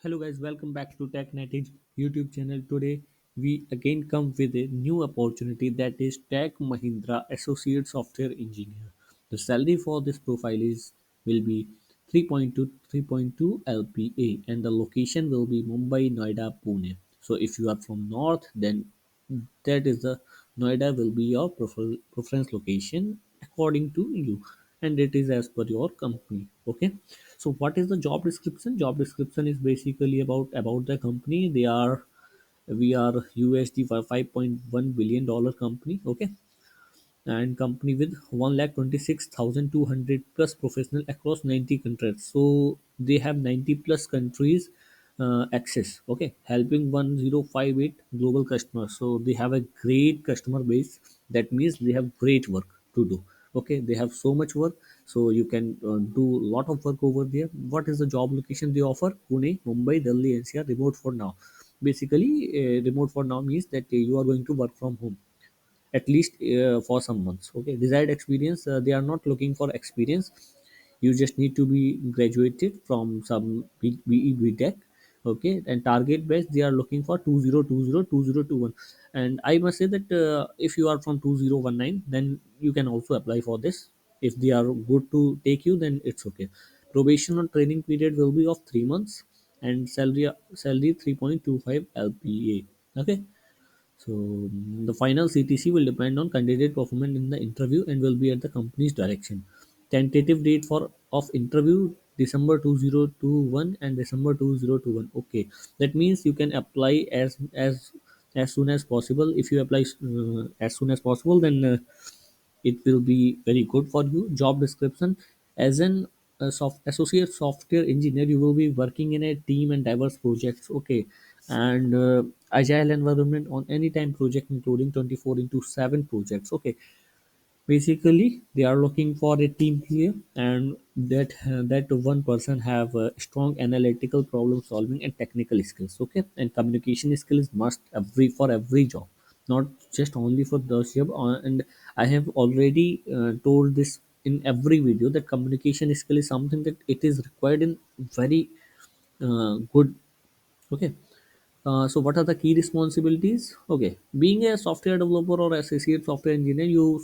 Hello guys, welcome back to TechNetage YouTube channel. Today we again come with a new opportunity that is Tech Mahindra Associate Software Engineer. The salary for this profile is will be 3.2 LPA and the location will be Mumbai, Noida, Pune. So if you are from north, then that is the Noida will be your preference location according to you, and it is as per your company. Okay, so what is the job description? Job description is basically about the company. We are USD for $5.1 billion company. Okay, and company with 1,26,200 plus professional across 90 countries. So they have 90 plus countries access. Okay, helping 1058 global customers. So they have a great customer base. That means they have great work to do. Okay, they have so much work, so you can do a lot of work over there. What is the job location they offer? Pune, Mumbai, Delhi, NCR. Remote for now. Basically, remote for now means that you are going to work from home at least for some months. Okay, desired experience, they are not looking for experience. You just need to be graduated from some BE Tech. Okay, and target base they are looking for 2020 and I must say that if you are from 2019, then you can also apply for this. If they are good to take you, then it's okay. Probation or training period will be of 3 months, and salary 3.25 LPA. Okay, so the final CTC will depend on candidate performance in the interview and will be at the company's direction. Tentative date for of interview December 2021 and December 2021. Okay, that means you can apply as soon as possible. If you apply as soon as possible, then it will be very good for you. Job description: as an associate software engineer, you will be working in a team and diverse projects. Okay, and agile environment on any time project, including 24 into 7 projects. Okay, basically they are looking for a team player, and that one person have strong analytical problem solving and technical skills. Okay, and communication skills must every for every job, not just only for those job. And I have already told this in every video that communication skill is something that it is required in very good. Okay, so what are the key responsibilities? Okay, being a software developer or associate software engineer, you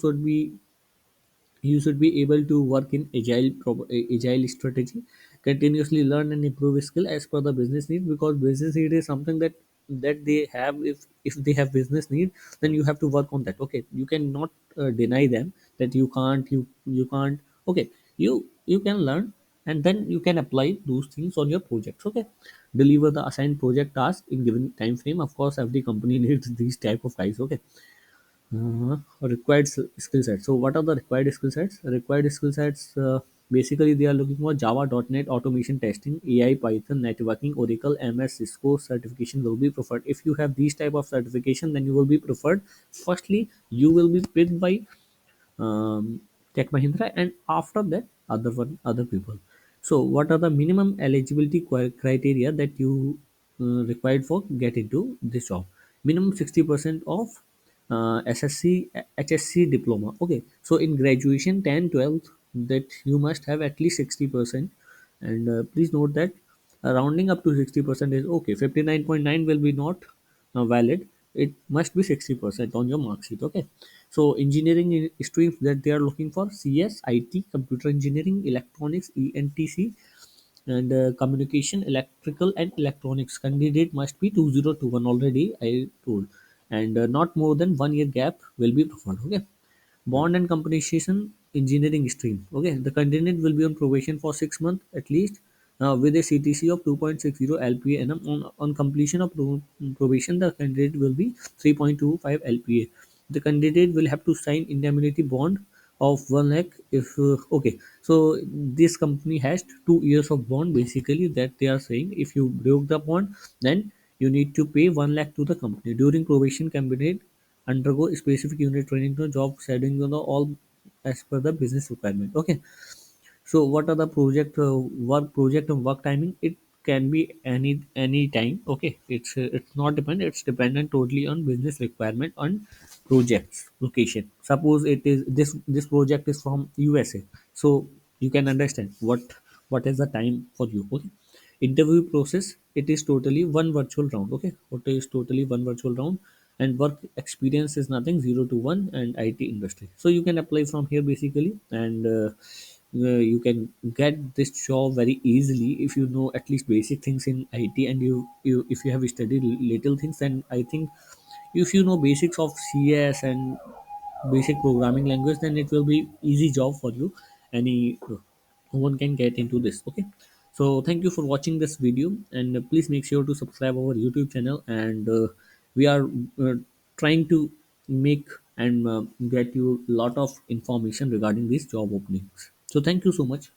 should be able to work in agile strategy, continuously learn and improve skill as per the business need, because business need is something that they have. If they have business need, then you have to work on that. Okay, you cannot deny them that you can't. Okay, you can learn, and then you can apply those things on your projects. Okay, deliver the assigned project task in given time frame. Of course, every company needs these type of guys. Okay, required skill sets. So, what are the required skill sets? Required skill sets, basically, they are looking for Java, .NET, automation testing, AI, Python, networking, Oracle, MS, Cisco certification will be preferred. If you have these type of certification, then you will be preferred. Firstly, you will be picked by Tech Mahindra, and after that, other people. So, what are the minimum eligibility criteria that you required for get into this job? Minimum 60% of SSC HSC diploma. Okay, so in graduation 10 12, that you must have at least 60%, and please note that rounding up to 60% is okay. 59.9 will be not valid. It must be 60% on your mark sheet. Okay, so engineering streams that they are looking for: CS, IT, computer engineering, electronics, ENTC, and communication, electrical and electronics. Candidate must be 2021 already I told, and not more than 1 year gap will be preferred. Okay, bond and compensation engineering stream. Okay, the candidate will be on probation for 6 months at least, with a CTC of 2.60 LPA annum. On completion of probation, the candidate will be 3.25 LPA. The candidate will have to sign indemnity bond of 1 lakh if okay. So this company has 2 years of bond, basically, that they are saying if you broke the bond, then you need to pay 1 lakh to the company. During probation, candidate undergo specific unit training to job setting on the all as per the business requirement. Okay, so what are the project and work timing? It can be any time. Okay, it's not depend, it's dependent totally on business requirement on projects location. Suppose it is this project is from USA, so you can understand what is the time for you. Okay, Interview process, it is totally one virtual round. Okay, it is totally one virtual round. And work experience is nothing, 0 to 1, and IT industry. So you can apply from here basically, and you can get this job very easily if you know at least basic things in IT, and you if you have studied little things. And I think if you know basics of CS and basic programming language, then it will be easy job for you. Any one can get into this. Okay, so thank you for watching this video, and please make sure to subscribe our YouTube channel. And we are uh, trying to make and get you lot of information regarding these job openings. So thank you so much.